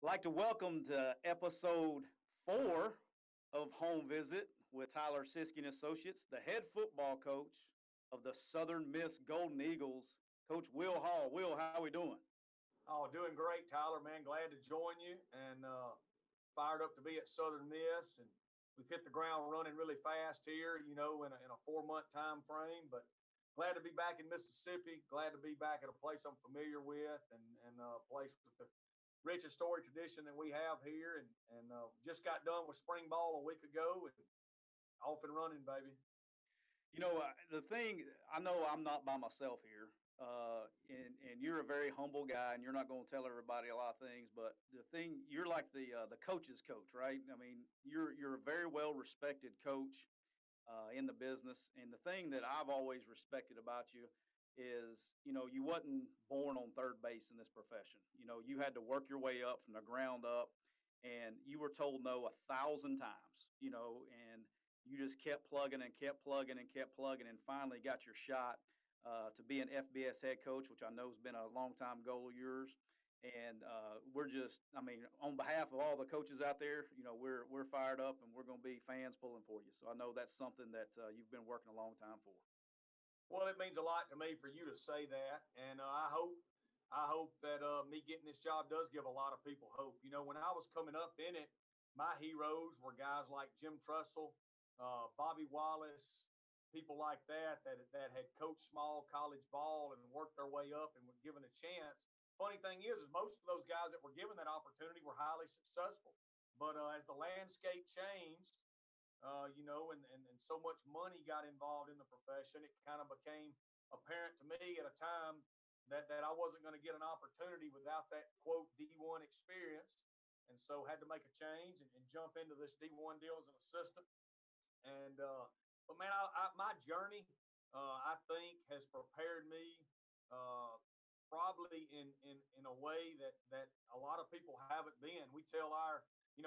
I'd like to welcome to episode 4 of Home Visit with Tyler Siskey and Associates, the head football coach of the Southern Miss Golden Eagles, Coach Will Hall. Will, how are we doing? Oh, doing great, Tyler, man. Glad to join you and fired up to be at Southern Miss. And we've hit the ground running really fast here, in a 4-month time frame. But glad to be back in Mississippi. Glad to be back at a place I'm familiar with and a place with the rich historic tradition that we have here. And just got done with spring ball a week ago and off and running, baby. The thing, I know I'm not by myself here, and you're a very humble guy, and you're not going to tell everybody a lot of things. But the thing, you're like the coach's coach, right? I mean, you're a very well respected coach in the business. And the thing that I've always respected about you is, you wasn't born on third base in this profession. You had to work your way up from the ground up, and you were told no 1,000 times. And you just kept plugging and kept plugging and kept plugging, and finally got your shot to be an FBS head coach, which I know has been a long time goal of yours. And on behalf of all the coaches out there, we're fired up, and we're going to be fans pulling for you. So I know that's something that you've been working a long time for. Well, it means a lot to me for you to say that, and I hope that me getting this job does give a lot of people hope. When I was coming up in it, my heroes were guys like Jim Trussell, Bobby Wallace, people like that had coached small college ball and worked their way up and were given a chance. Funny thing is most of those guys that were given that opportunity were highly successful. But as the landscape changed, and so much money got involved in the profession, it kind of became apparent to me at a time that I wasn't going to get an opportunity without that, quote, D1 experience. And so had to make a change and jump into this D1 deal as an assistant. And but man, my journey, I think, has prepared me probably in a way that a lot of people haven't been. We tell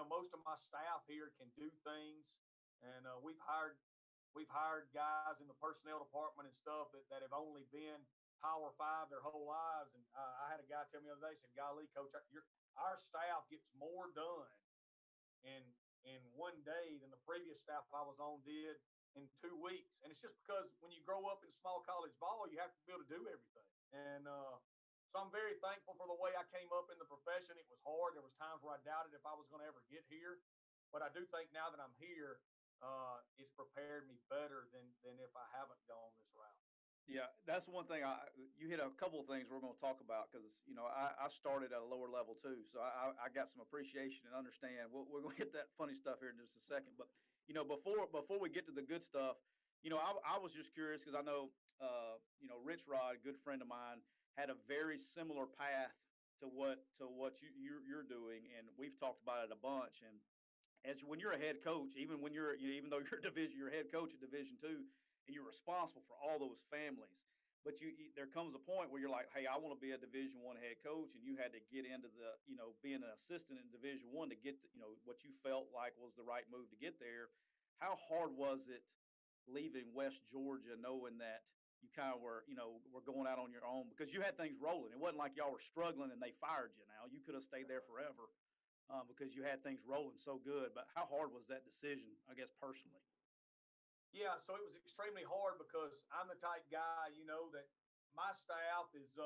most of my staff here can do things, and we've hired guys in the personnel department and stuff that have only been Power 5 their whole lives. And I had a guy tell me the other day, said, "Golly, Coach, our staff gets more done in one day than the previous staff I was on did in 2 weeks." And it's just because when you grow up in small college ball, you have to be able to do everything. And so I'm very thankful for the way I came up in the profession. It was hard. There was times where I doubted if I was going to ever get here. But I do think now that I'm here, it's prepared me better than if I haven't gone this route. Yeah, that's one thing. You hit a couple of things we're going to talk about because I started at a lower level too, so I got some appreciation and understand. We're going to hit that funny stuff here in just a second, but before we get to the good stuff, I was just curious because I know Rich Rod, a good friend of mine, had a very similar path to what you're doing, and we've talked about it a bunch. And as when you're a head coach, even when even though you're head coach at Division II, and you're responsible for all those families. But there comes a point where you're like, hey, I want to be a Division I head coach, and you had to get into the, being an assistant in Division I to get to, what you felt like was the right move to get there. How hard was it leaving West Georgia, knowing that you kind of were going out on your own because you had things rolling? It wasn't like y'all were struggling and they fired you. Now you could have stayed there forever because you had things rolling so good. But how hard was that decision, I guess, personally? Yeah, so it was extremely hard because I'm the type guy, that my staff is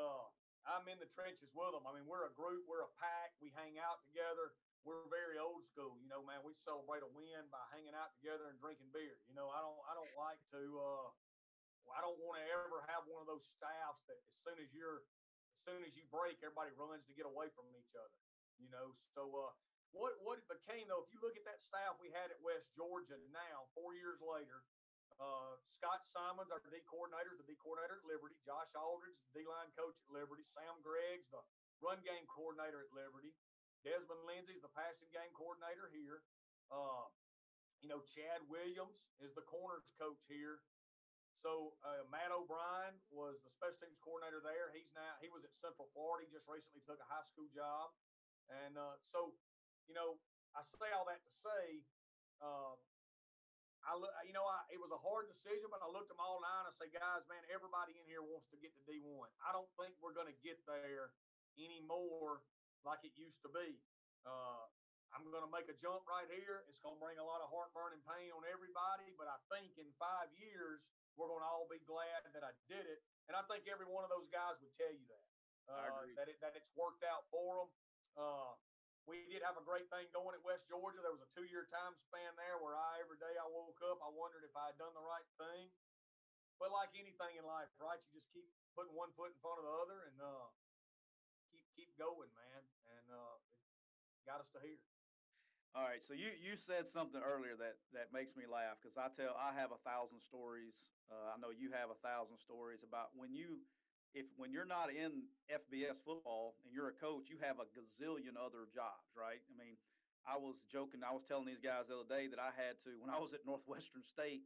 I'm in the trenches with them. I mean, we're a group, we're a pack, we hang out together. We're very old school, man. We celebrate a win by hanging out together and drinking beer. I don't like to I don't want to ever have one of those staffs that as soon as you break, everybody runs to get away from each other. So what it became, though, if you look at that staff we had at West Georgia now, 4 years later, Scott Simons, our D coordinator, is the D coordinator at Liberty. Josh Aldridge is the D-line coach at Liberty. Sam Gregg's the run game coordinator at Liberty. Desmond Lindsay's the passing game coordinator here. Chad Williams is the corners coach here. So Matt O'Brien was the special teams coordinator there. He was at Central Florida. He just recently took a high school job. And I say all that to say, it was a hard decision, but I looked them all in the eye and I say, guys, man, everybody in here wants to get to D1. I don't think we're going to get there anymore like it used to be. Uh, I'm going to make a jump right here. It's going to bring a lot of heartburn and pain on everybody, but I think in 5 years, we're going to all be glad that I did it. And I think every one of those guys would tell you that, that it's worked out for them. We did have a great thing going at West Georgia. There was a 2-year time span there where every day I woke up, I wondered if I had done the right thing. But like anything in life, right, you just keep putting one foot in front of the other and keep going, man. And it got us to here. All right, so you said something earlier that makes me laugh because I have 1,000 stories. I know you have 1,000 stories about when you're not in FBS football and you're a coach, you have a gazillion other jobs, right? I mean, I was joking. I was telling these guys the other day that I had to, when I was at Northwestern State,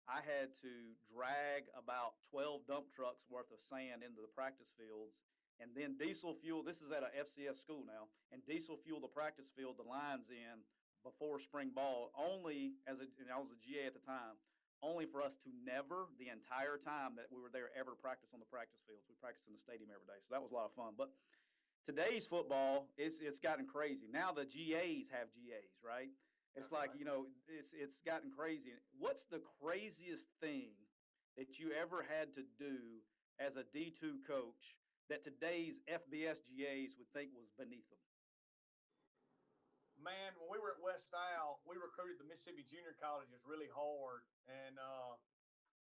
I had to drag about 12 dump trucks worth of sand into the practice fields and then diesel fuel. This is at a FCS school now, and diesel fuel the practice field, the lines in before spring ball. Only and I was a GA at the time. Only for us to never, the entire time that we were there, ever practice on the practice fields. We practiced in the stadium every day, so that was a lot of fun. But today's football, it's gotten crazy. Now the GAs have GAs, right? It's like, it's gotten crazy. What's the craziest thing that you ever had to do as a D2 coach that today's FBS GAs would think was beneath them? Man, when we were at West Isle, we recruited the Mississippi junior colleges really hard, and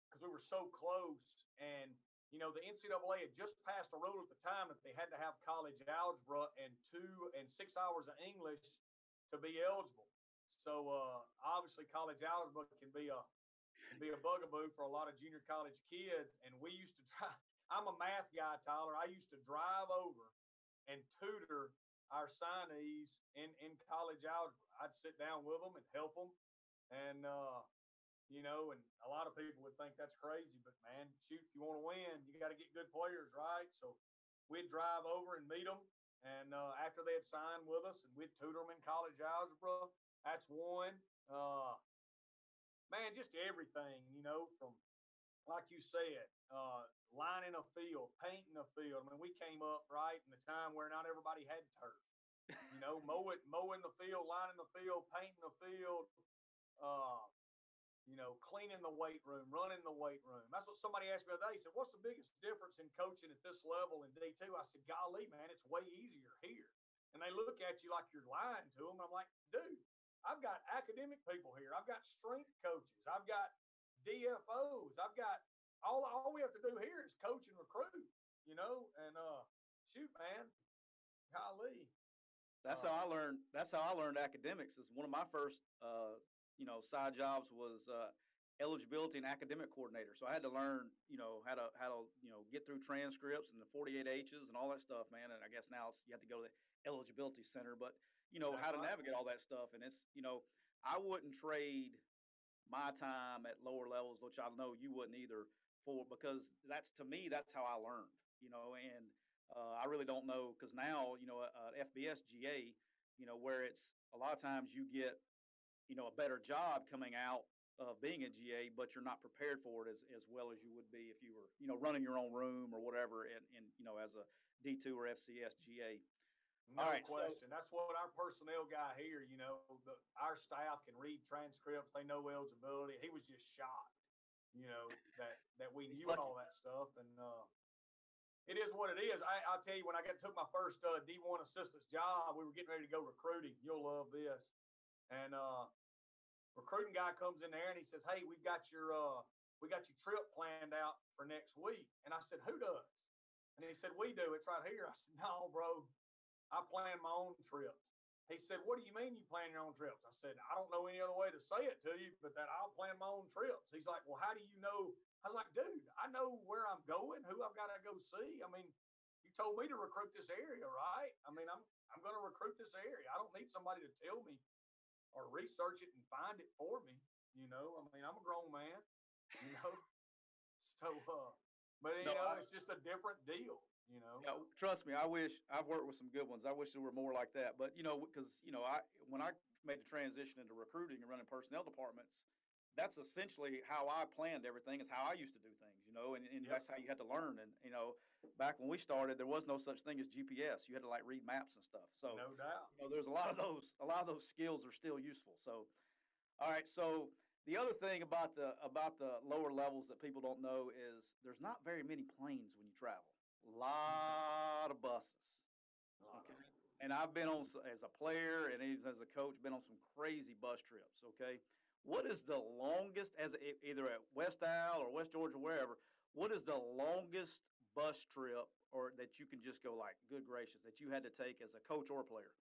because we were so close, and the NCAA had just passed a rule at the time that they had to have college algebra and 2 and 6 hours of English to be eligible. So obviously, college algebra can be a bugaboo for a lot of junior college kids, and we used to try. I'm a math guy, Tyler. I used to drive over and tutor our signees in college algebra. I'd sit down with them and help them. And, and a lot of people would think that's crazy, but man, shoot, if you want to win, you got to get good players, right? So we'd drive over and meet them. And after they had signed with us, and we'd tutor them in college algebra. That's one. Man, just everything, from, like you said, lining a field, painting a field. I mean, we came up right in the time where not everybody had turf. Mowing the field, lining the field, painting the field, cleaning the weight room, running the weight room. That's what somebody asked me the other day. He said, what's the biggest difference in coaching at this level in D2? I said, golly, man, it's way easier here. And they look at you like you're lying to them. I'm like, dude, I've got academic people here. I've got strength coaches. I've got DFOs. I've got all we have to do here is coach and recruit, and shoot, man, golly. That's how I learned academics. Is one of my first side jobs was eligibility and academic coordinator. So I had to learn, how to get through transcripts and the 48 H's and all that stuff, man. And I guess now you have to go to the eligibility center, but how to navigate all that stuff. And it's, I wouldn't trade my time at lower levels, which I know you wouldn't either, because to me, that's how I learned, and I really don't know, because now, FBS GA, where it's a lot of times you get, a better job coming out of being a GA, but you're not prepared for it as well as you would be if you were, running your own room or whatever, and as a D2 or FCS GA. No question. That's what our personnel guy here, our staff can read transcripts. They know eligibility. He was just shocked, that we knew all that stuff. And it is what it is. I'll tell you, when I took my first D1 assistant's job, we were getting ready to go recruiting. You'll love this. And recruiting guy comes in there and he says, hey, we got your trip planned out for next week. And I said, who does? And he said, we do. It's right here. I said, no, bro. I plan my own trips. He said, what do you mean you plan your own trips? I said, I don't know any other way to say it to you, but that I'll plan my own trips. He's like, well, how do you know? I was like, dude, I know where I'm going, who I've got to go see. I mean, you told me to recruit this area, right? I mean, I'm going to recruit this area. I don't need somebody to tell me or research it and find it for me. I mean, I'm a grown man, so, but it's just a different deal. Yeah, trust me, I've worked with some good ones. I wish there were more like that. But, because, when I made the transition into recruiting and running personnel departments, that's essentially how I planned everything. Is how I used to do things, and Yep. that's how you had to learn. And back when we started, there was no such thing as GPS. You had to like read maps and stuff. So No doubt. there's a lot of those. A lot of those skills are still useful. So, all right. So the other thing about the lower levels that people don't know is there's not very many planes when you travel. A lot of buses. A lot Okay. of it. And I've been on as a player and even as a coach, been on some crazy bus trips. Okay. What is the longest, either at West Al or West Georgia, wherever? What is the longest bus trip, or that you can just go like, good gracious, that you had to take as a coach or player?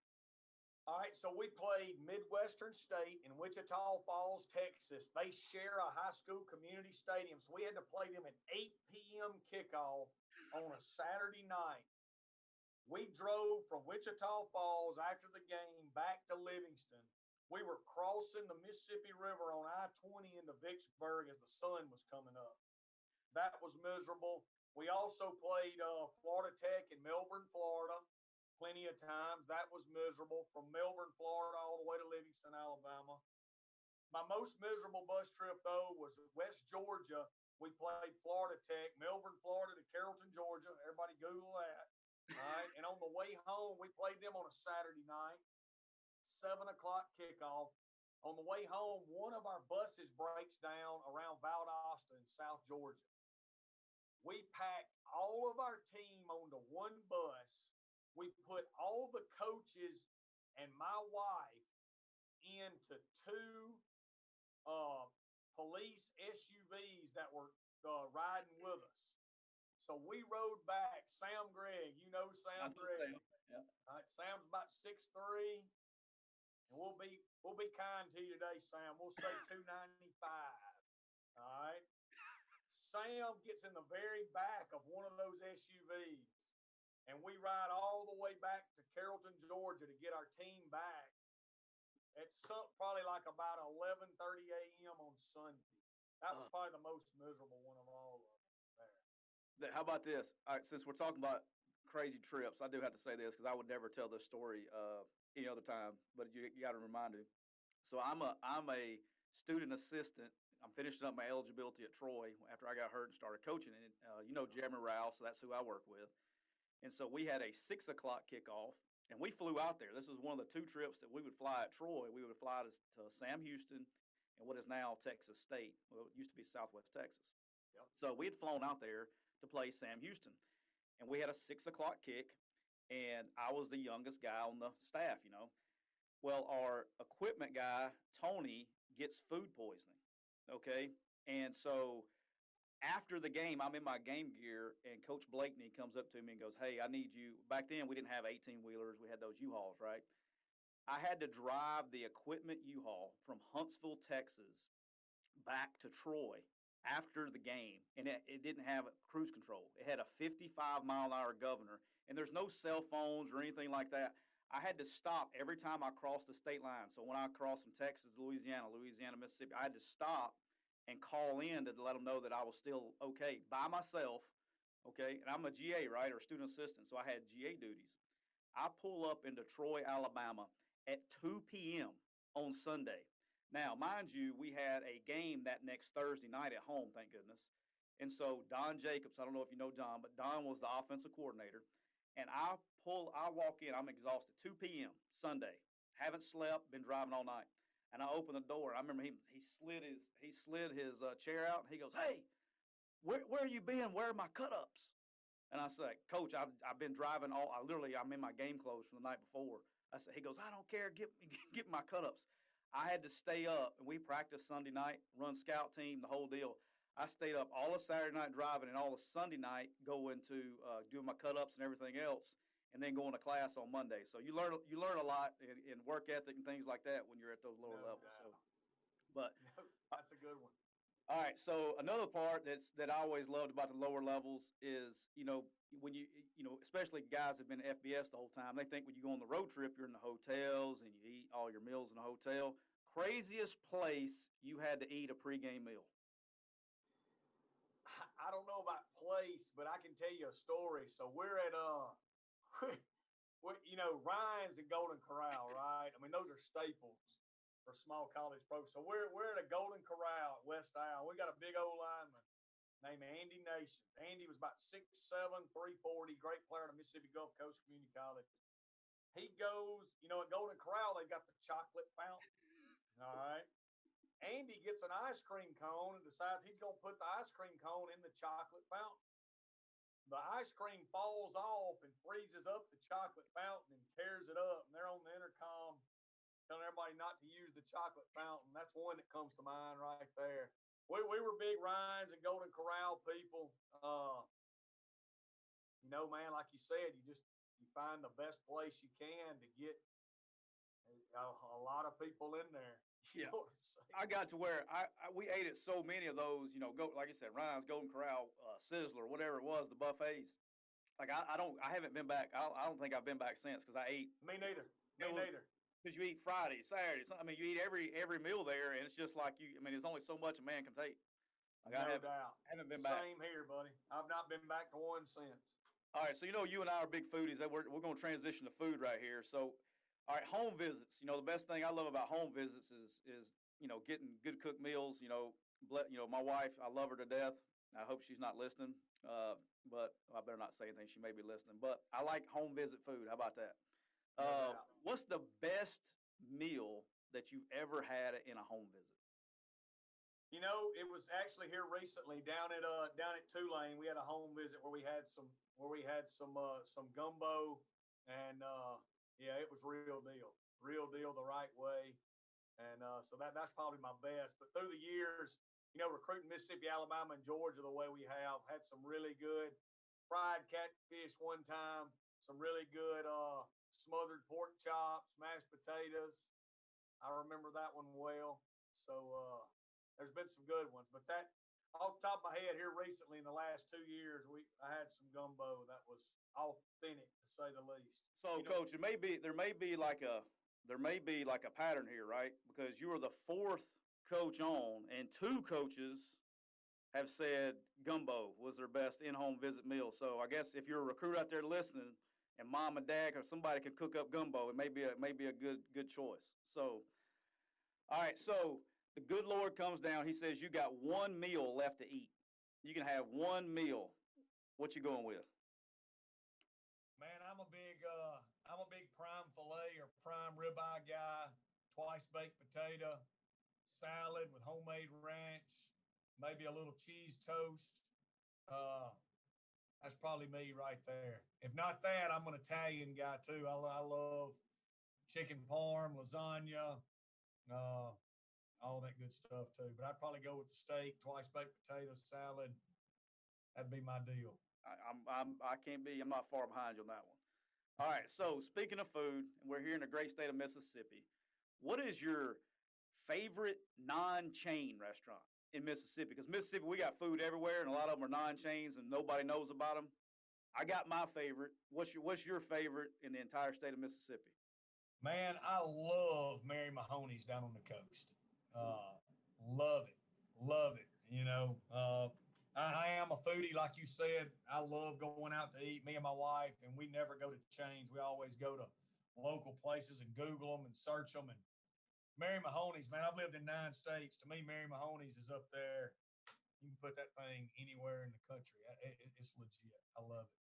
All right, so we played Midwestern State in Wichita Falls, Texas. They share a high school community stadium, so we had to play them at 8 p.m. kickoff on a Saturday night. We drove from Wichita Falls after the game back to Livingston. We were crossing the Mississippi River on I-20 into Vicksburg as the sun was coming up. That was miserable. We also played Florida Tech in Melbourne, Florida, plenty of times. That was miserable from Melbourne, Florida, all the way to Livingston, Alabama. My most miserable bus trip, though, was West Georgia. We played Florida Tech, Melbourne, Florida to Carrollton, Georgia. Everybody Google that. All right. And on the way home, we played them on a Saturday night, 7 o'clock kickoff. On the way home, one of our buses breaks down around Valdosta in South Georgia. We packed all of our team onto one bus. We put all the coaches and my wife into two police SUVs that were riding with us. So we rode back. Sam Gregg, you know Sam Gregg. Yeah. All right, Sam's about 6'3", and we'll be kind to you today, Sam. We'll say 295. All right. Sam gets in the very back of one of those SUVs, and we ride all the way back to Carrollton, Georgia to get our team back. It's probably like about 11:30 a.m. on Sunday. That was probably the most miserable one of all of them there. How about this? All right, since we're talking about crazy trips, I do have to say this because I would never tell this story any other time, but you got to remind me. So I'm a student assistant. I'm finishing up my eligibility at Troy after I got hurt and started coaching. And Jeremy Rouse, so that's who I work with. And so we had a 6 o'clock kickoff, and we flew out there. This was one of the two trips that we would fly at Troy. We would fly to Sam Houston and what is now Texas State. Well, it used to be Southwest Texas. Yep. So we had flown out there to play Sam Houston, and we had a 6 o'clock kick, and I was the youngest guy on the staff. Well, our equipment guy Tony gets food poisoning. Okay, and so after the game, I'm in my game gear, and Coach Blakeney comes up to me and goes, "Hey, I need you." Back then, we didn't have 18-wheelers; we had those U-Hauls, right? I had to drive the equipment U-Haul from Huntsville, Texas, back to Troy after the game, and it didn't have cruise control. It had a 55-mile-an-hour governor, and there's no cell phones or anything like that. I had to stop every time I crossed the state line. So when I crossed from Texas to Louisiana, Mississippi, I had to stop and call in to let them know that I was still okay by myself. Okay, and I'm a GA, right, or student assistant, so I had GA duties. I pull up into Troy, Alabama at 2 p.m. on Sunday. Now, mind you, we had a game that next Thursday night at home, thank goodness. And so Don Jacobs, I don't know if you know Don, but Don was the offensive coordinator. And I walk in, I'm exhausted, 2 p.m. Sunday. Haven't slept, been driving all night. And I open the door. I remember he slid his chair out, and he goes, "Hey, where you been? Where are my cut-ups?" And I said, "Coach, I've been driving I'm in my game clothes from the night before." He goes, "I don't care, get my cut-ups." I had to stay up, and we practiced Sunday night, run scout team, the whole deal. I stayed up all of Saturday night driving and all of Sunday night going to doing my cut-ups and everything else, and then going to class on Monday. So you learn a lot in work ethic and things like that when you're at those lower levels. Doubt. So, but that's a good one. All right. So another part that I always loved about the lower levels is when you especially guys that have been FBS the whole time, they think when you go on the road trip you're in the hotels and you eat all your meals in a hotel. Craziest place you had to eat a pregame meal? I don't know about place, but I can tell you a story. So we're at Ryan's and Golden Corral, right? I mean, those are staples. for small college program. So we're at a Golden Corral at West Island. We got a big old lineman named Andy Nation. Andy was about 6'7", 340, great player at Mississippi Gulf Coast Community College. He goes, at Golden Corral, they've got the chocolate fountain. All right. Andy gets an ice cream cone and decides he's going to put the ice cream cone in the chocolate fountain. The ice cream falls off and freezes up the chocolate fountain and tears it up. And they're on the intercom telling everybody not to use the chocolate fountain. That's one that comes to mind right there. We were big Ryans and Golden Corral people. Man, like you said, you find the best place you can to get a lot of people in there. Yeah, I got to where we ate at so many of those, like I said, Ryan's, Golden Corral, Sizzler, whatever it was, the buffets. Like I haven't been back. I don't think I've been back since because I ate. Me neither. Because you eat Friday, Saturday. You eat every meal there, and it's just like there's only so much a man can take. Like no doubt. Haven't been back. Same here, buddy. I've not been back to one since. All right, so you and I are big foodies. We're going to transition to food right here. So, all right, home visits. The best thing I love about home visits is getting good cooked meals. My wife, I love her to death. I hope she's not listening, but I better not say anything. She may be listening. But I like home visit food. How about that? What's the best meal that you've ever had in a home visit? It was actually here recently down at Tulane. We had a home visit where we had some gumbo, and it was real deal the right way, and so that's probably my best. But through the years, recruiting Mississippi, Alabama, and Georgia the way we have, had some really good fried catfish one time, some really good smothered pork chops, mashed potatoes. I remember that one well. So there's been some good ones, but that off the top of my head here recently in the last 2 years, I had some gumbo that was authentic to say the least. So, Coach, there may be like a pattern here, right? Because you are the fourth coach on, and two coaches have said gumbo was their best in-home visit meal. So I guess if you're a recruit out there listening, and mom and dad or somebody can cook up gumbo, it may be a good choice. So, all right, so the good Lord comes down. He says, you got one meal left to eat. You can have one meal. What you going with? Man, I'm a big prime filet or prime ribeye guy. Twice baked potato, salad with homemade ranch, maybe a little cheese toast. That's probably me right there. If not that, I'm an Italian guy too. I love chicken parm, lasagna, all that good stuff too. But I'd probably go with the steak, twice baked potato, salad. That'd be my deal. I'm not far behind you on that one. All right. So speaking of food, we're here in the great state of Mississippi. What is your favorite non-chain restaurant in Mississippi? Because Mississippi, we got food everywhere, and a lot of them are non-chains, and nobody knows about them. I got my favorite. What's your favorite in the entire state of Mississippi? Man, I love Mary Mahoney's down on the coast. Love it. I am a foodie, like you said. I love going out to eat, me and my wife, and we never go to chains. We always go to local places and Google them and search them. And Mary Mahoney's, man, I've lived in 9 states. To me, Mary Mahoney's is up there. You can put that thing anywhere in the country. It's legit. I love it.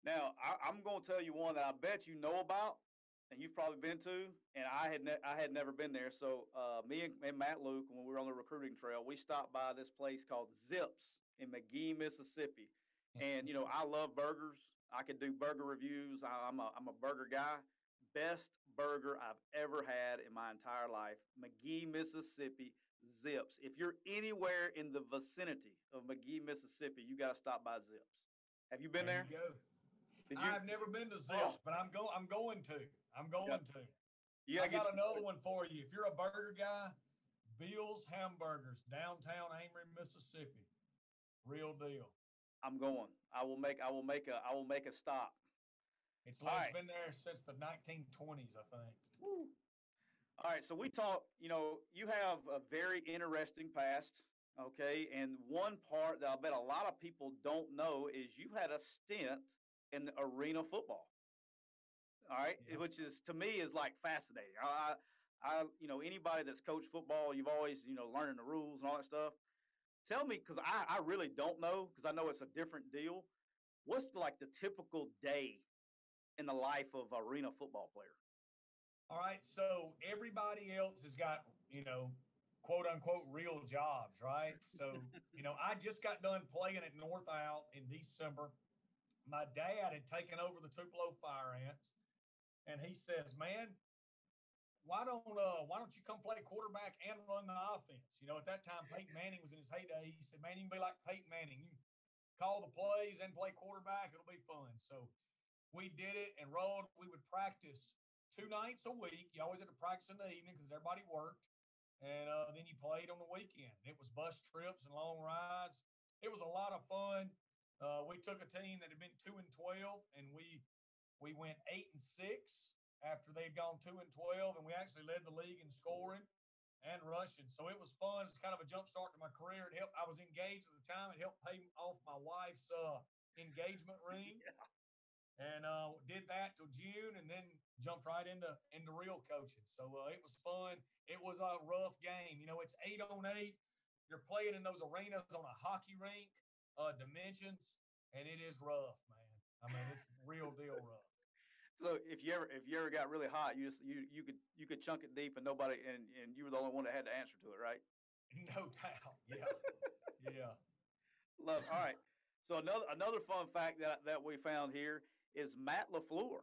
Now, I'm going to tell you one that I bet you know about, and you've probably been to, and I had never been there. So me and Matt Luke, when we were on the recruiting trail, we stopped by this place called Zips in McGee, Mississippi. And, I love burgers. I could do burger reviews. I'm a burger guy. Best burger I've ever had in my entire life. McGee, Mississippi, Zips. If you're anywhere in the vicinity of McGee, Mississippi, you got to stop by Zips. Have you been there? You go. I've never been to Zips, but I'm going to. I got another one for you. If you're a burger guy, Bill's Hamburgers, downtown Amory, Mississippi. Real deal. I'm going. I will make a stop. It's been there since the 1920s, I think. Woo. All right, so we talk, you have a very interesting past, okay? And one part that I bet a lot of people don't know is you had a stint in arena football. All right, yeah. Which is, to me, is like fascinating. Anybody that's coached football, you've always, learning the rules and all that stuff. Tell me, because I really don't know, because I know it's a different deal. What's like the typical day in the life of arena football player? All right. So everybody else has got, quote unquote, real jobs, right? So, I just got done playing at North Out in December. My dad had taken over the Tupelo Fire Ants, and he says, "Man, why don't you come play quarterback and run the offense?" At that time, Peyton Manning was in his heyday. He said, "Man, you can be like Peyton Manning. You call the plays and play quarterback. It'll be fun." So we did it and rolled. We would practice 2 nights a week. You always had to practice in the evening because everybody worked. And then you played on the weekend. It was bus trips and long rides. It was a lot of fun. We took a team that had been 2-12, and we went 8-6 after they'd gone 2-12, and we actually led the league in scoring and rushing. So it was fun. It's kind of a jump start to my career. It helped. I was engaged at the time. It helped pay off my wife's engagement ring. Yeah. And did that till June, and then jumped right into real coaching. So it was fun. It was a rough game. It's 8-on-8. You're playing in those arenas on a hockey rink, dimensions, and it is rough, man. I mean, it's real deal rough. So if you ever got really hot, you could chunk it deep and nobody and you were the only one that had to answer to it, right? No doubt. Yeah. Yeah. Love. All right. So another fun fact that we found here is Matt LaFleur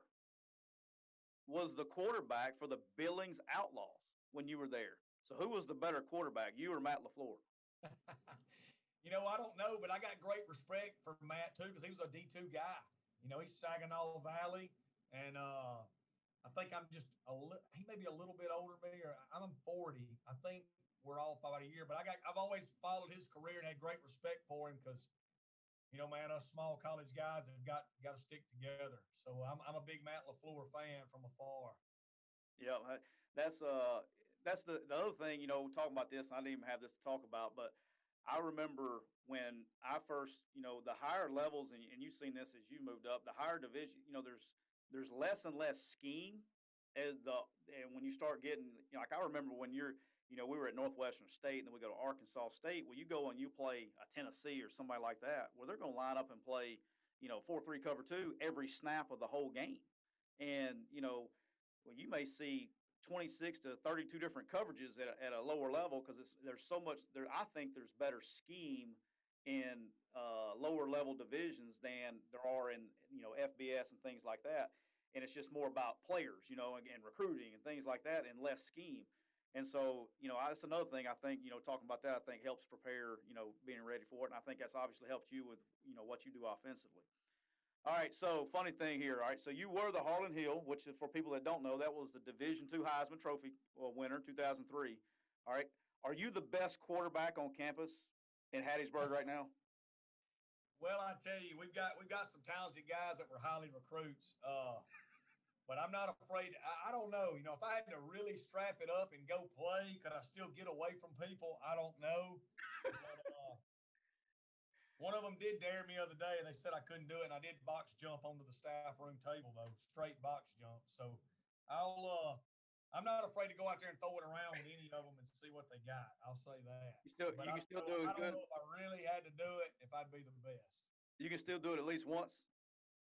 was the quarterback for the Billings Outlaws when you were there. So who was the better quarterback, you or Matt LaFleur? I don't know, but I got great respect for Matt too because he was a D2 guy. He's Saginaw Valley, and I think I'm just he may be a little bit older than me, or I'm 40. I think we're off by about a year, but I've always followed his career and had great respect for him because man, us small college guys have got to stick together. So I'm a big Matt LaFleur fan from afar. Yeah, that's the other thing. Talking about this, I didn't even have this to talk about, but I remember when I first, the higher levels, and you've seen this as you moved up, the higher division. There's less and less scheme and when you start getting, like I remember when we were at Northwestern State, and then we go to Arkansas State. Well, you go and you play a Tennessee or somebody like that, where they're going to line up and play, 4-3 cover 2 every snap of the whole game. And, well, you may see 26 to 32 different coverages at a lower level because there's so much there. I think there's better scheme in lower level divisions than there are in, FBS and things like that. And it's just more about players, and recruiting and things like that, and less scheme. And so, that's another thing I think, talking about that, I think helps prepare, being ready for it. And I think that's obviously helped you with, what you do offensively. All right. So funny thing here. All right. So you were the Harlan Hill, which is, for people that don't know, that was the Division II Heisman Trophy winner, 2003. All right. Are you the best quarterback on campus in Hattiesburg right now? Well, I tell you, we've got some talented guys that were highly recruits. But I'm not afraid. I don't know. If I had to really strap it up and go play, could I still get away from people? I don't know. But, one of them did dare me the other day, and they said I couldn't do it, and I did box jump onto the staff room table, though, straight box jump. So I'm not afraid to go out there and throw it around with any of them and see what they got. I'll say that. You can still do it. I don't know if I really had to do it, if I'd be the best. You can still do it at least once?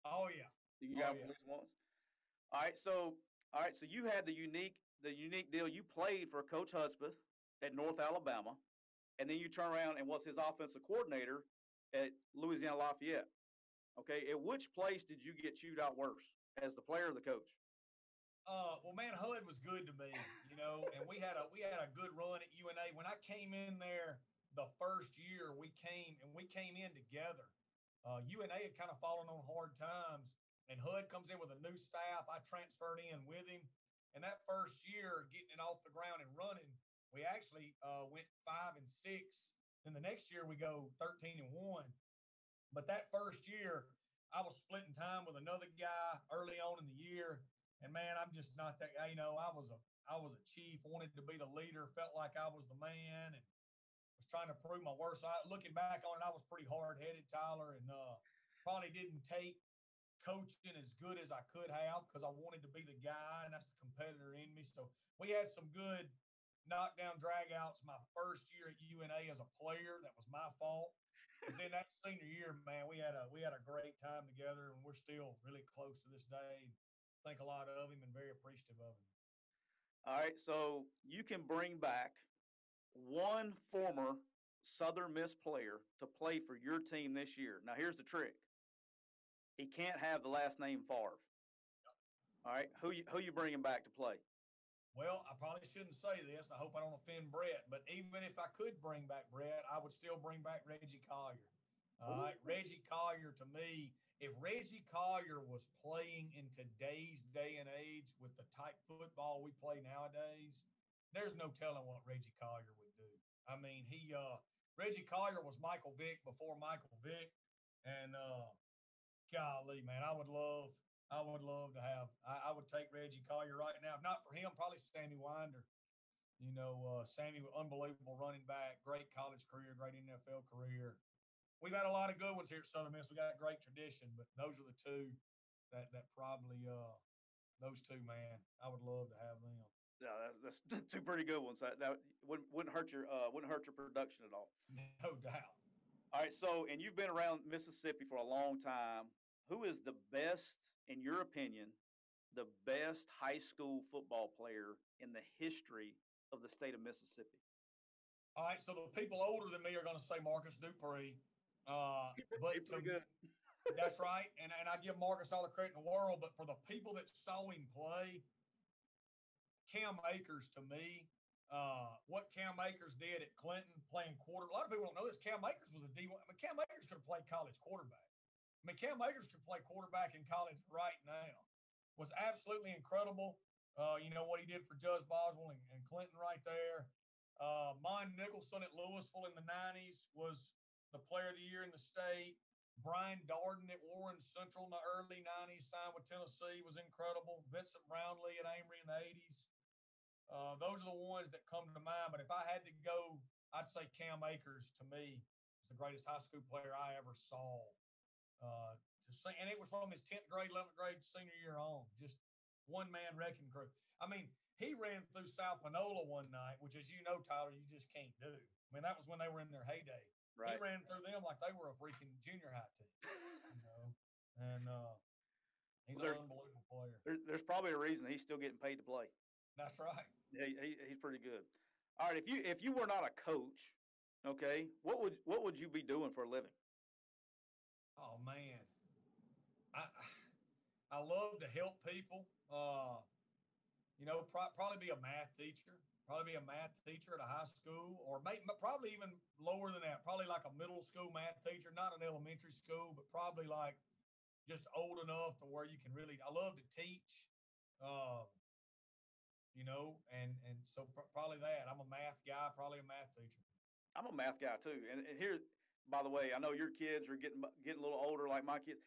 Oh, yeah. You got it at least once? All right, so you had the unique deal. You played for Coach Hudspeth at North Alabama, and then you turn around and was his offensive coordinator at Louisiana Lafayette. Okay, at which place did you get chewed out worse, as the player or the coach? Well, man, Hud was good to me, and we had a good run at UNA. When I came in there the first year, we came in together. UNA had kind of fallen on hard times. And Hud comes in with a new staff. I transferred in with him. And that first year, getting it off the ground and running, we actually went 5-6. Then the next year, we go 13-1. But that first year, I was splitting time with another guy early on in the year. And, man, I'm just not that guy. I was a chief, wanted to be the leader, felt like I was the man, and was trying to prove my worth. So looking back on it, I was pretty hard-headed, Tyler, and probably didn't take coaching as good as I could have because I wanted to be the guy, and that's the competitor in me. So we had some good knockdown dragouts my first year at UNA as a player. That was my fault. But then that senior year, man, we had a great time together, and we're still really close to this day. Think a lot of him and very appreciative of him. All right, so you can bring back one former Southern Miss player to play for your team this year. Now, here's the trick: he can't have the last name Favre. All right, who you bringing back to play? Well, I probably shouldn't say this. I hope I don't offend Brett, but even if I could bring back Brett, I would still bring back Reggie Collier. All right, Reggie Collier to me, if Reggie Collier was playing in today's day and age with the type football we play nowadays, there's no telling what Reggie Collier would do. I mean, Reggie Collier was Michael Vick before Michael Vick, and golly, man, I would love to have. I would take Reggie Collier right now. If not for him, probably Sammy Winder. Sammy, unbelievable running back, great college career, great NFL career. We've had a lot of good ones here at Southern Miss. We got a great tradition, but those are the two that probably those two, man. I would love to have them. Yeah, that's two pretty good ones. That wouldn't hurt your production at all. No doubt. All right, so and you've been around Mississippi for a long time. Who is the best, in your opinion, the best high school football player in the history of the state of Mississippi? All right, so the people older than me are going to say Marcus Dupree. But pretty good. That's right, and I give Marcus all the credit in the world. But for the people that saw him play, Cam Akers to me, what Cam Akers did at Clinton playing quarter. A lot of people don't know this. Cam Akers was a D1. I mean, Cam Akers could have played college quarterback. I mean, Cam Akers could play quarterback in college right now. Was absolutely incredible. You know what he did for Judge Boswell and Clinton right there. Mon Nicholson at Louisville in the 90s was the player of the year in the state. Brian Darden at Warren Central in the early 90s, signed with Tennessee, was incredible. Vincent Brownlee at Amory in the 80s. Those are the ones that come to mind. But if I had to go, I'd say Cam Akers to me is the greatest high school player I ever saw. And it was from his 10th grade, 11th grade, senior year on. Just one-man wrecking crew. I mean, he ran through South Panola one night, which, as you know, Tyler, you just can't do. I mean, that was when they were in their heyday. Right. He ran through them like they were a freaking junior high team. And he's an unbelievable player. There's probably a reason he's still getting paid to play. That's right. He's pretty good. All right, if you were not a coach, okay, what would you be doing for a living? Oh man, I love to help people. Probably be a math teacher. Probably be a math teacher at a high school, or probably even lower than that. Probably like a middle school math teacher, not an elementary school, but probably like just old enough to where you can really. I love to teach. And so probably that. I'm a math guy, probably a math teacher. I'm a math guy too. And here, by the way, I know your kids are getting a little older like my kids.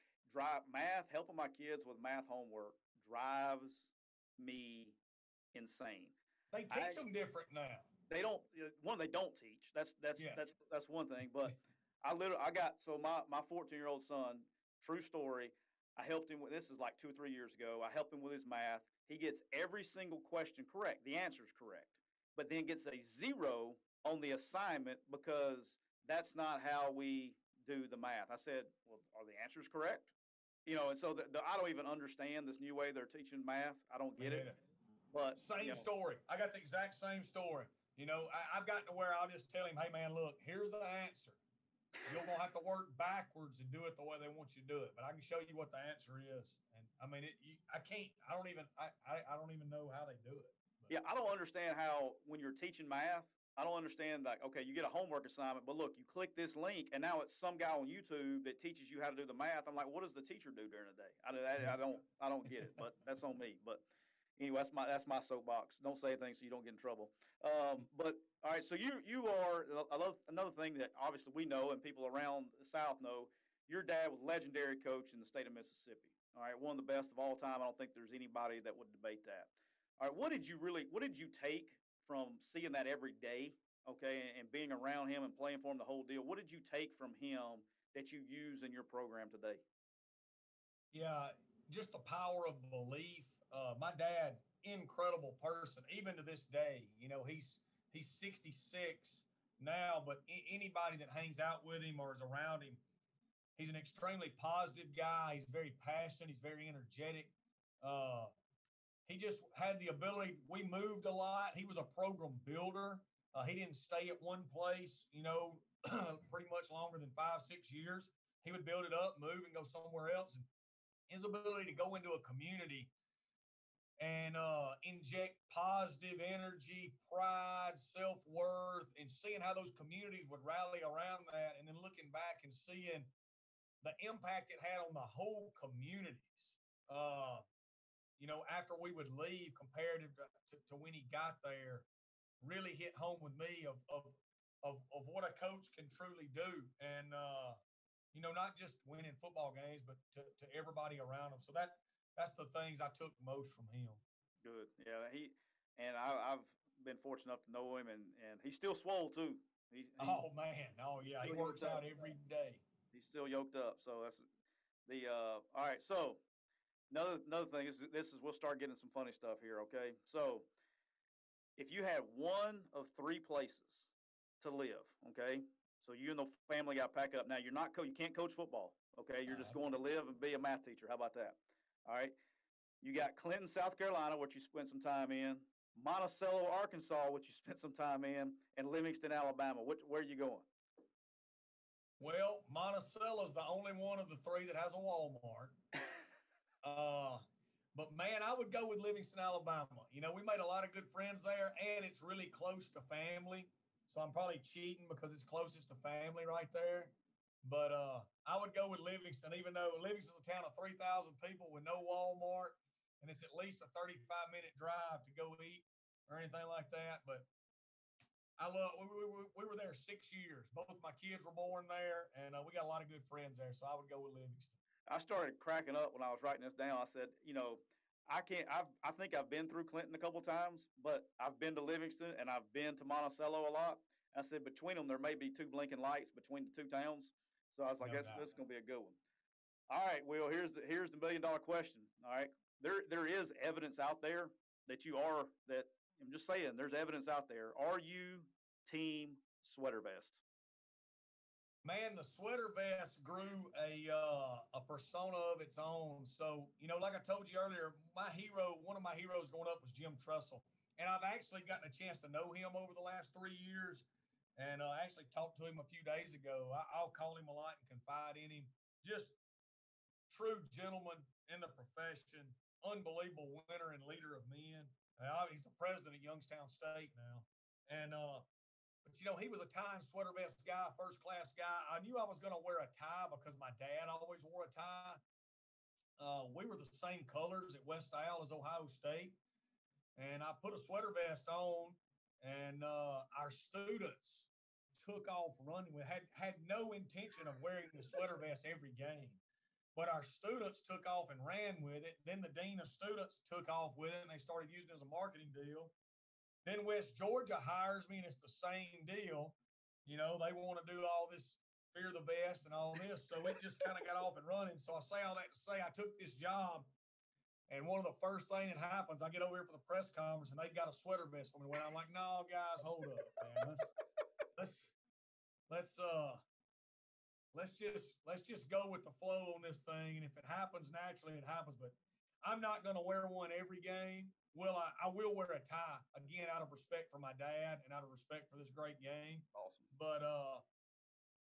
Helping my kids with math homework drives me insane. They teach them different now. They don't teach. That's one thing. But I got my 14-year-old son, true story. I helped him with, this is like 2 or 3 years ago. I helped him with his math. He gets every single question correct. The answer is correct, but then gets a 0 on the assignment because that's not how we do the math. I said, well, are the answers correct? And so I don't even understand this new way they're teaching math. I don't get it. But same story. I got the exact same story. I've gotten to where I'll just tell him, hey man, look, here's the answer. You're gonna have to work backwards and do it the way they want you to do it. But I can show you what the answer is. And I mean, I don't even know how they do it. But. Yeah, I don't understand how when you're teaching math, I don't understand like, okay, you get a homework assignment, but look, you click this link and now it's some guy on YouTube that teaches you how to do the math. I'm like, what does the teacher do during the day? I don't get it, but that's on me. But anyway, that's my soapbox. Don't say anything so you don't get in trouble. But all right, so you are another thing that obviously we know and people around the South know. Your dad was legendary coach in the state of Mississippi. All right, one of the best of all time. I don't think there's anybody that would debate that. All right, what did you take from seeing that every day, okay, and being around him and playing for him the whole deal? What did you take from him that you use in your program today? Yeah, just the power of belief. My dad, incredible person, even to this day. He's 66 now, but anybody that hangs out with him or is around him, he's an extremely positive guy. He's very passionate. He's very energetic. Uh, he just had the ability. We moved a lot. He was a program builder. He didn't stay at one place, pretty much longer than 5, 6 years. He would build it up, move, and go somewhere else. And his ability to go into a community and inject positive energy, pride, self worth, and seeing how those communities would rally around that, and then looking back and seeing the impact it had on the whole communities. Uh, after we would leave, comparative to when he got there, really hit home with me of what a coach can truly do, and not just winning football games, but to everybody around him. So that's the things I took most from him. Good. Yeah. I've been fortunate enough to know him, and he's still swole too. Oh man. Oh yeah. He works out every day. He's still yoked up. So that's the all right. So another thing is this is we'll start getting some funny stuff here. Okay. So if you had one of three places to live, okay. So you and the family got to pack up. Now you're not you can't coach football. Okay. You're just going to live and be a math teacher. How about that? All right. You got Clinton, South Carolina, which you spent some time in, Monticello, Arkansas, which you spent some time in, and Livingston, Alabama. Where are you going? Well, Monticello is the only one of the three that has a Walmart. But man, I would go with Livingston, Alabama. We made a lot of good friends there, and it's really close to family. So I'm probably cheating because it's closest to family right there. But I would go with Livingston, even though Livingston's a town of 3,000 people with no Walmart, and it's at least a 35-minute drive to go eat or anything like that. But we were there 6 years. Both my kids were born there, and we got a lot of good friends there. So I would go with Livingston. I started cracking up when I was writing this down. I said, I can't. I think I've been through Clinton a couple of times, but I've been to Livingston and I've been to Monticello a lot. I said between them there may be two blinking lights between the two towns. So I was like, this is going to be a good one. All right, Will. Here's the $1 million question. All right, there is evidence out there that I'm just saying there's evidence out there. Are you team sweater vest? Man, the sweater vest grew a persona of its own. So, like I told you earlier, one of my heroes growing up was Jim Trussell. And I've actually gotten a chance to know him over the last 3 years. And I actually talked to him a few days ago. I'll call him a lot and confide in him. Just true gentleman in the profession, unbelievable winner and leader of men. He's the president of Youngstown State now. And but he was a tie and sweater vest guy, first class guy. I knew I was going to wear a tie because my dad always wore a tie. We were the same colors at West Isle as Ohio State. And I put a sweater vest on, and our students took off running. We had no intention of wearing the sweater vest every game. But our students took off and ran with it. Then the dean of students took off with it, and they started using it as a marketing deal. Then West Georgia hires me, and it's the same deal. They want to do all this fear the vest and all this. So it just kind of got off and running. So I say all that to say I took this job, and one of the first things that happens, I get over here for the press conference, and they got a sweater vest for me. I'm like, no, guys, hold up, man. Let's just go with the flow on this thing. And if it happens naturally, it happens. But I'm not going to wear one every game. Well, I will wear a tie, again, out of respect for my dad and out of respect for this great game. Awesome. But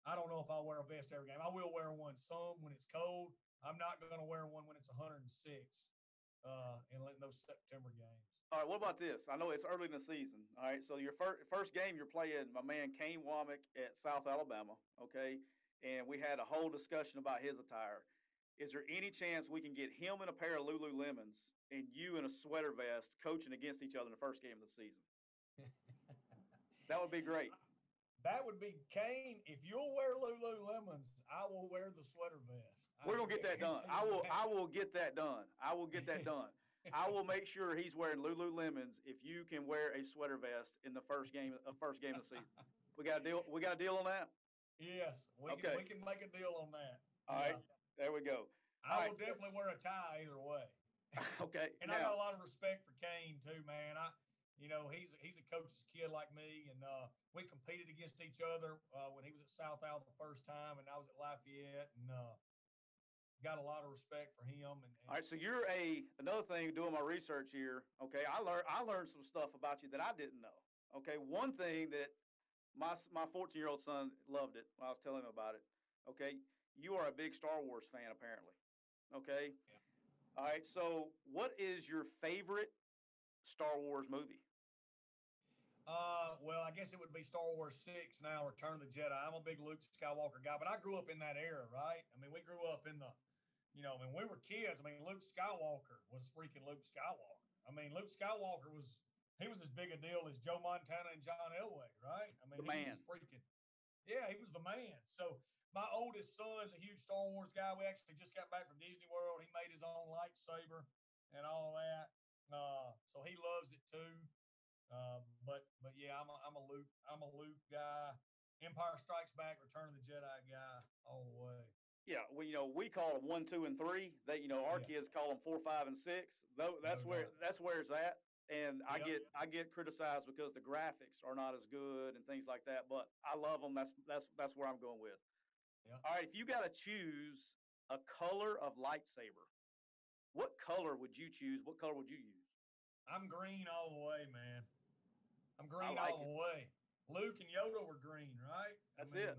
I don't know if I'll wear a vest every game. I will wear one some when it's cold. I'm not going to wear one when it's 106 in those September games. All right, what about this? I know it's early in the season. All right, so your first game you're playing my man Kane Womack at South Alabama, okay? And we had a whole discussion about his attire. Is there any chance we can get him in a pair of Lululemons and you in a sweater vest coaching against each other in the first game of the season? That would be great. That would be Kane. If you'll wear Lululemons, I will wear the sweater vest. We're gonna get that done. I will get that done. I will get that done. I will make sure he's wearing Lululemons if you can wear a sweater vest in the first game of the season. We got a deal. We got a deal on that. Yes, we can make a deal on that. All right. There we go. I will definitely wear a tie either way. Okay. And I got a lot of respect for Kane too, man. He's a coach's kid like me, and we competed against each other when he was at South Al the first time, and I was at Lafayette, and got a lot of respect for him. And all right, so you're another thing doing my research here. Okay, I learned some stuff about you that I didn't know. Okay, one thing that my 14-year-old son loved it when I was telling him about it. Okay, you are a big Star Wars fan apparently. Okay. Yeah. All right. So, what is your favorite Star Wars movie? Well, I guess it would be Star Wars 6 now, Return of the Jedi. I'm a big Luke Skywalker guy, but I grew up in that era, right? I mean, we grew up in when we were kids, I mean, Luke Skywalker was freaking Luke Skywalker. I mean, Luke Skywalker was as big a deal as Joe Montana and John Elway, right? I mean, The man. He was the man. So my oldest son's a huge Star Wars guy. We actually just got back from Disney World. He made his own lightsaber and all that. So he loves it too. But yeah, I'm a Luke guy. Empire Strikes Back, Return of the Jedi guy, all the way. Yeah, well, we call them 1, 2, and 3. Our kids call them 4, 5, and 6. That's where it's at. And I get criticized because the graphics are not as good and things like that. But I love them. That's where I'm going with. Yeah. All right, if you got to choose a color of lightsaber, what color would you choose? What color would you use? I'm green all the way, man. I'm green all the way. Luke and Yoda were green, right? That's it.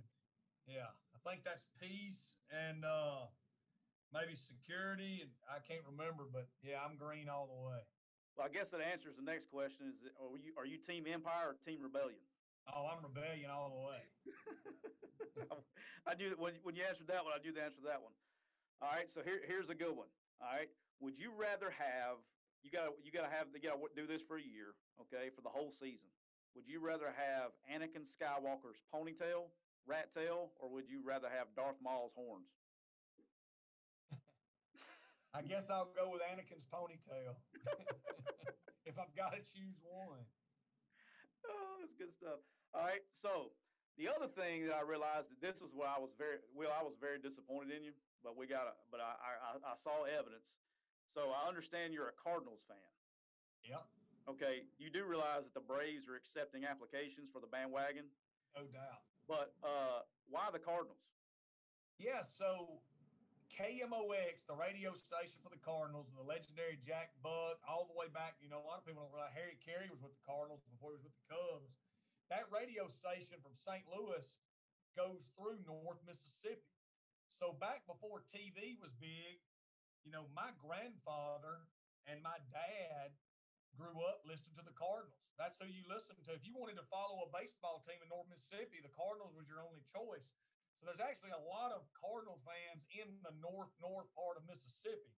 Yeah, I think that's peace and maybe security, and I can't remember, but yeah, I'm green all the way. Well, I guess that answers the next question: are you Team Empire or Team Rebellion? Oh, I'm Rebellion all the way. I knew that when you answered that one, I knew the answer to that one. All right, so here's a good one. All right, would you rather have you got to do this for a year, okay, for the whole season? Would you rather have Anakin Skywalker's ponytail, rat tail, or would you rather have Darth Maul's horns? I guess I'll go with Anakin's ponytail if I've got to choose one. Oh, that's good stuff. All right, so the other thing that I realized that this was where I was very disappointed in you, but I saw evidence. So I understand you're a Cardinals fan. Yep. Okay, you do realize that the Braves are accepting applications for the bandwagon? No doubt. But why the Cardinals? Yeah, so KMOX, the radio station for the Cardinals, the legendary Jack Buck, all the way back, a lot of people don't realize Harry Carey was with the Cardinals before he was with the Cubs. That radio station from St. Louis goes through North Mississippi. So back before TV was big, my grandfather and my dad grew up listening to the Cardinals. That's who you listened to. If you wanted to follow a baseball team in North Mississippi, the Cardinals was your only choice. So there's actually a lot of Cardinal fans in the north part of Mississippi.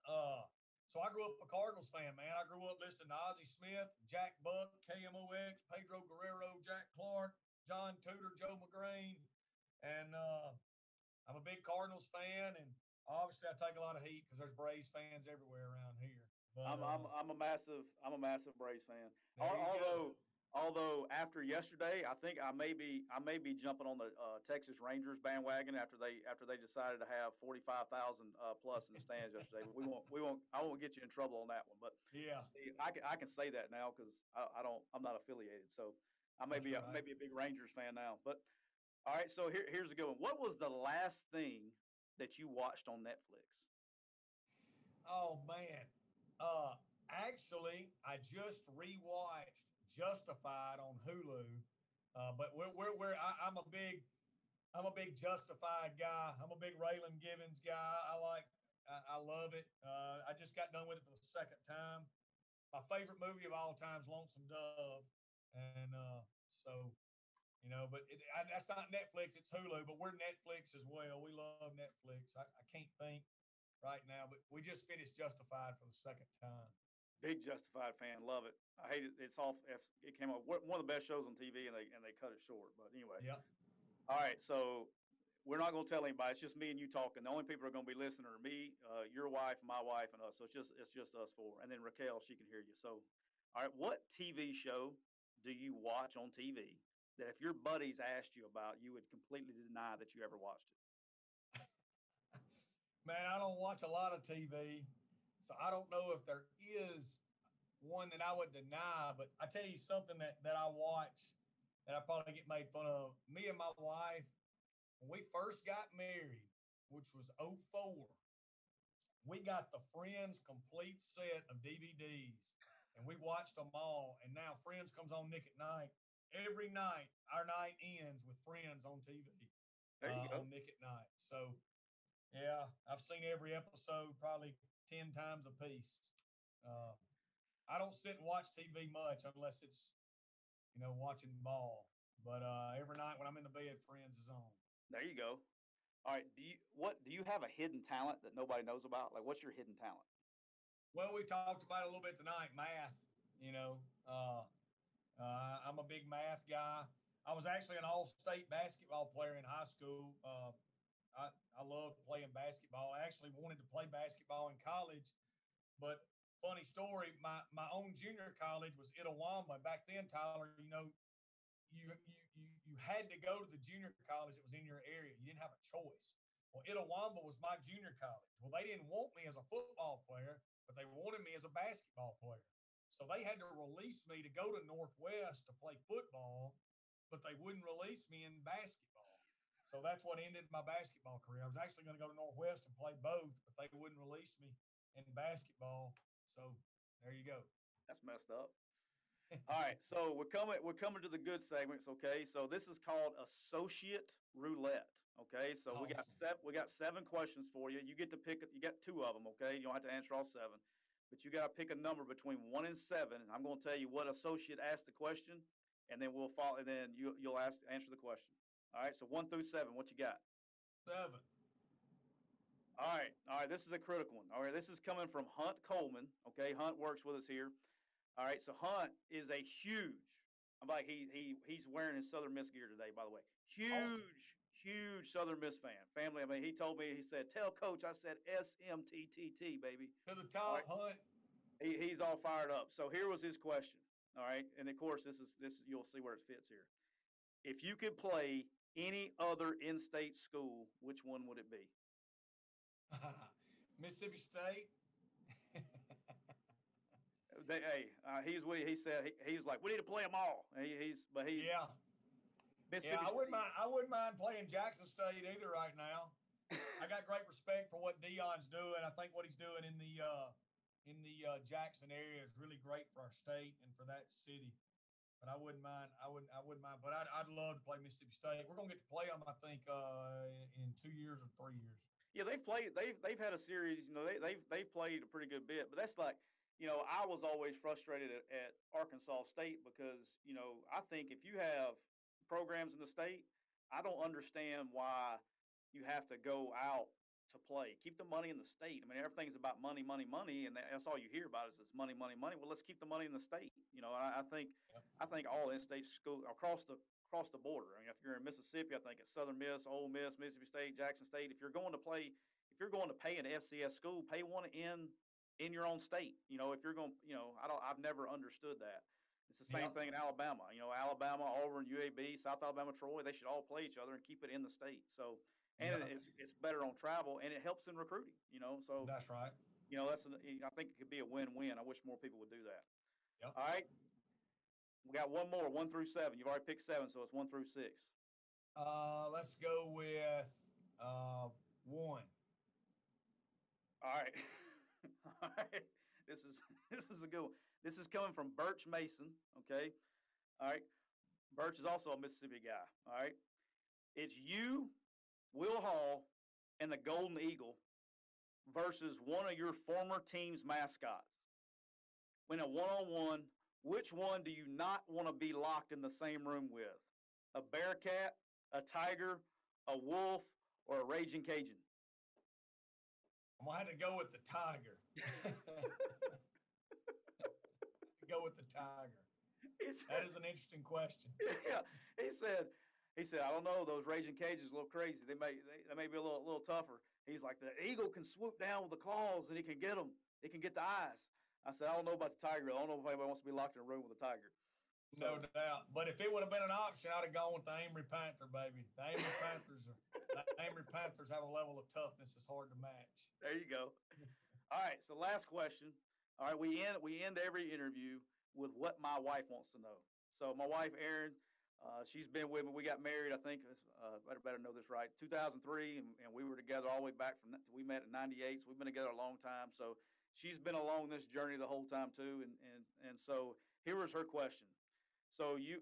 So I grew up a Cardinals fan, man. I grew up listening to Ozzie Smith, Jack Buck, KMOX, Pedro Guerrero, Jack Clark, John Tudor, Joe McGrain, and I'm a big Cardinals fan. And obviously, I take a lot of heat because there's Braves fans everywhere around here. But, I'm a massive Braves fan. Although after yesterday, I think I may be jumping on the Texas Rangers bandwagon after they decided to have 45,000 plus in the stands yesterday. But I won't get you in trouble on that one. But yeah, I can say that now because I'm not affiliated. So I may be a big Rangers fan now. But all right, so here's a good one. What was the last thing that you watched on Netflix? Oh man. Actually, I just rewatched Justified on Hulu, but I'm a big Justified guy. I'm a big Raylan Givens guy. I love it. I just got done with it for the second time. My favorite movie of all time is Lonesome Dove, and but that's not Netflix. It's Hulu, but we're Netflix as well. We love Netflix. I can't think right now, but we just finished Justified for the second time. Big Justified fan, love it. I hate it. It's off. It came up one of the best shows on TV, and they cut it short. But anyway, yeah. All right, so we're not going to tell anybody. It's just me and you talking. The only people who are going to be listening are me, your wife, my wife, and us. So it's just us four, and then Raquel, she can hear you. So, all right, what TV show do you watch on TV that if your buddies asked you about, you would completely deny that you ever watched it? Man, I don't watch a lot of TV, so I don't know if there is one that I would deny. But I tell you something that I watch that I probably get made fun of. Me and my wife, when we first got married, which was '04, we got the Friends complete set of DVDs and we watched them all. And now Friends comes on Nick at Night. Every night, our night ends with Friends on TV There you go. on Nick at Night. So, yeah, I've seen every episode probably 10 times a piece. Uh, I don't sit and watch TV much unless it's, watching ball. But every night when I'm in the bed, Friends is on. There you go. All right. Do you have a hidden talent that nobody knows about? Like, what's your hidden talent? Well, we talked about it a little bit tonight. Math, I'm a big math guy. I was actually an all-state basketball player in high school. I loved playing basketball. I actually wanted to play basketball in college, but funny story, my own junior college was Itawamba. Back then, Tyler, you had to go to the junior college that was in your area. You didn't have a choice. Well, Itawamba was my junior college. Well, they didn't want me as a football player, but they wanted me as a basketball player. So they had to release me to go to Northwest to play football, but they wouldn't release me in basketball. So that's what ended my basketball career. I was actually going to go to Northwest and play both, but they wouldn't release me in basketball. So there you go. That's messed up. All right, so we're coming to the good segments. Okay, so this is called Associate Roulette. Okay, so Awesome. we got 7 questions for you. You get to pick. You got 2 of them. Okay, you don't have to answer all 7, but you got to pick a number between 1 and 7. I'm going to tell you what associate asked the question, and then we'll follow. And then you'll answer the question. All right, so 1 through 7. What you got? 7. All right. This is a critical one. All right, this is coming from Hunt Coleman. Okay, Hunt works with us here. All right, so Hunt is a huge. I'm like he's wearing his Southern Miss gear today. By the way, Awesome. huge Southern Miss fan. Family. I mean, he told me. He said, "Tell Coach I said SMTTT, baby." To the All top, right, Hunt. he's all fired up. So here was his question. All right, and of course this you'll see where it fits here. If you could play any other in-state school, which one would it be? Mississippi State. He said he was like, we need to play them all. He's Yeah. Yeah, Mississippi I wouldn't State. mind. I wouldn't mind playing Jackson State either right now. I got great respect for what Dion's doing. I think what he's doing in the Jackson area is really great for our state and for that city. But I wouldn't mind. I wouldn't mind. But I'd love to play Mississippi State. We're gonna get to play them, I think, in 2 years or 3 years. Yeah, they've played. They've had a series. You know, they've played a pretty good bit. But that's like, I was always frustrated at Arkansas State because I think if you have programs in the state, I don't understand why you have to go out to play. Keep the money in the state. I mean, everything's about money, money, money, and that's all you hear about is it's money, money, money. Well, let's keep the money in the state. Yep. I think all in-state schools across the border. I mean, if you're in Mississippi, I think it's Southern Miss, Ole Miss, Mississippi State, Jackson State. If you're going to pay an FCS school, pay one in your own state. If you're going, I've never understood that. It's the same Yep. thing in Alabama. Alabama, Auburn, UAB, South Alabama, Troy. They should all play each other and keep it in the state. So, and Yep. it's better on travel and it helps in recruiting. So That's right. I think it could be a win-win. I wish more people would do that. Yep. All right, we got one more, 1 through 7. You've already picked 7, so it's 1 through 6. Let's go with 1. All right. All right. This is a good one. This is coming from Birch Mason. Okay. All right. Birch is also a Mississippi guy. All right. It's you, Will Hall, and the Golden Eagle versus one of your former team's mascots. In a one-on-one, which one do you not want to be locked in the same room with? A bearcat, a tiger, a wolf, or a raging Cajun? I'm gonna have to go with the tiger. Go with the tiger. That is an interesting question. Yeah, he said, I don't know, those raging cages a little crazy. They may be a little tougher. He's like, the eagle can swoop down with the claws and he can get them. He can get the eyes. I said, I don't know about the tiger. I don't know if anybody wants to be locked in a room with a tiger. No So doubt. But if it would have been an option, I'd have gone with the Amory Panther, baby. The Amory Panthers have a level of toughness that's hard to match. there you go. All right. So last question. All right, we end every interview with what my wife wants to know. So my wife Erin, she's been with me. We got married, I think. Better know this right. 2003, and we were together all the way back from. We met in '98, so we've been together a long time. So she's been along this journey the whole time too. And so here was her question. So you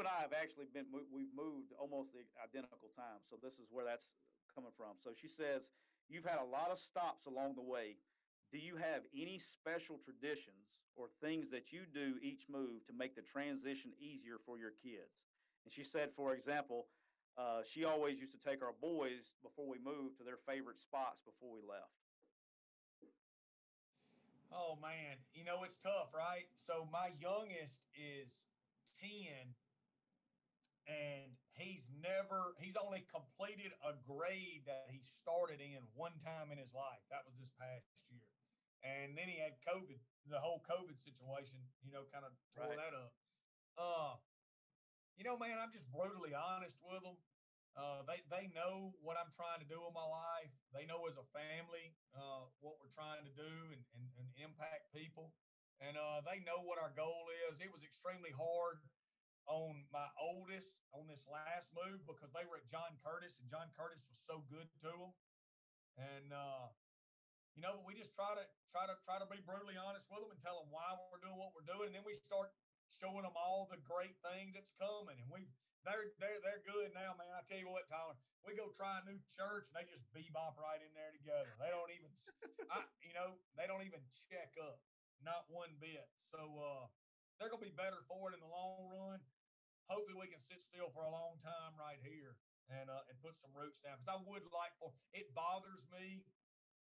and I have actually been. We've moved almost the identical time. So this is where that's coming from. So she says you've had a lot of stops along the way. Do you have any special traditions or things that you do each move to make the transition easier for your kids? And she said, for example, she always used to take our boys before we moved to their favorite spots before we left. Oh man, it's tough, right? So my youngest is 10, and he's only completed a grade that he started in one time in his life. That was this past year. And then he had COVID, the whole COVID situation, kind of tore Right. that up. Uh, man, I'm just brutally honest with them. They know what I'm trying to do in my life. They know as a family what we're trying to do and impact people. And they know what our goal is. It was extremely hard on my oldest on this last move because they were at John Curtis and John Curtis was so good to them. And we just try to be brutally honest with them and tell them why we're doing what we're doing, and then we start showing them all the great things that's coming. And they're good now, man. I tell you what, Tyler, we go try a new church and they just bebop right in there together. They don't even, they don't even check up, not one bit. So they're gonna be better for it in the long run. Hopefully, we can sit still for a long time right here and put some roots down. Because I would like for it bothers me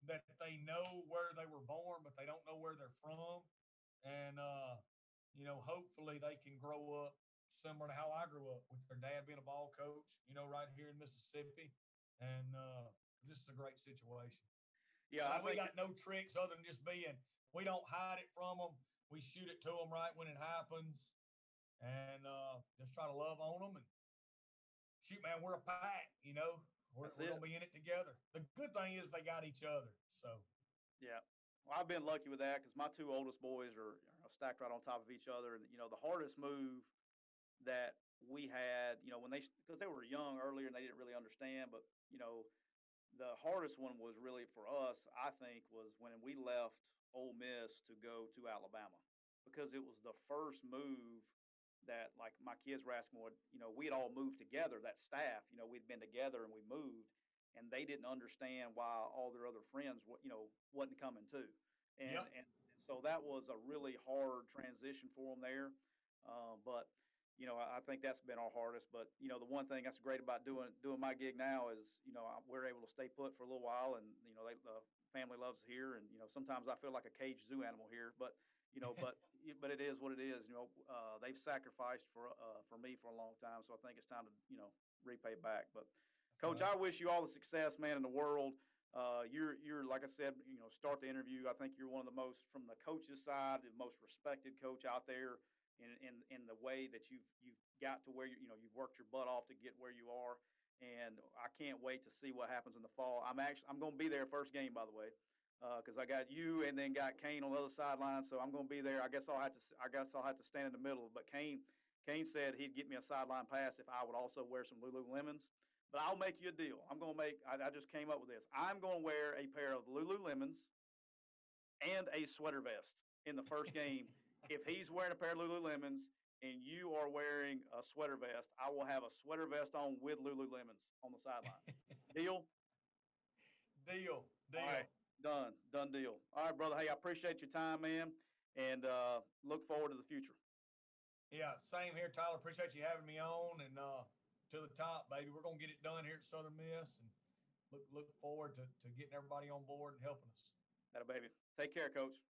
that they know where they were born, but they don't know where they're from. And, hopefully they can grow up similar to how I grew up with their dad being a ball coach, right here in Mississippi. And this is a great situation. Yeah, I We think got no tricks other than just we don't hide it from them. We shoot it to them right when it happens and just try to love on them. And shoot, man, we're a pack, we're going to be in it together. The good thing is they got each other. So, yeah. Well, I've been lucky with that because my two oldest boys are stacked right on top of each other. And, the hardest move that we had, when because they were young earlier and they didn't really understand, but, the hardest one was really for us, I think, was when we left Ole Miss to go to Alabama because it was the first move that, like, my kids were asking, we had all moved together, that staff, we'd been together and we moved, and they didn't understand why all their other friends, wasn't coming too. And, yep. and so that was a really hard transition for them there. But I think that's been our hardest. But the one thing that's great about doing my gig now is we're able to stay put for a little while, and the family loves here, and sometimes I feel like a caged zoo animal here, but but it is what it is. They've sacrificed for me for a long time, so I think it's time to repay back. But Coach, I wish you all the success, man, in the world. You're like I said, start the interview. I think you're one of the most, from the coach's side, the most respected coach out there in the way that you've got to where you've worked your butt off to get where you are, and I can't wait to see what happens in the fall. I'm going to be there first game, by the way, because I got you and then got Kane on the other sideline, so I'm going to be there. I guess I'll have to stand in the middle. But Kane said he'd get me a sideline pass if I would also wear some Lululemons. But I'll make you a deal. I just came up with this. I'm going to wear a pair of Lululemons and a sweater vest in the first game. If he's wearing a pair of Lululemons and you are wearing a sweater vest, I will have a sweater vest on with Lululemons on the sideline. Deal? Deal. All right. Done deal. All right, brother. Hey, I appreciate your time, man, and look forward to the future. Yeah, same here, Tyler. Appreciate you having me on, and to the top, baby. We're going to get it done here at Southern Miss, and look forward to getting everybody on board and helping us. That a baby. Take care, Coach.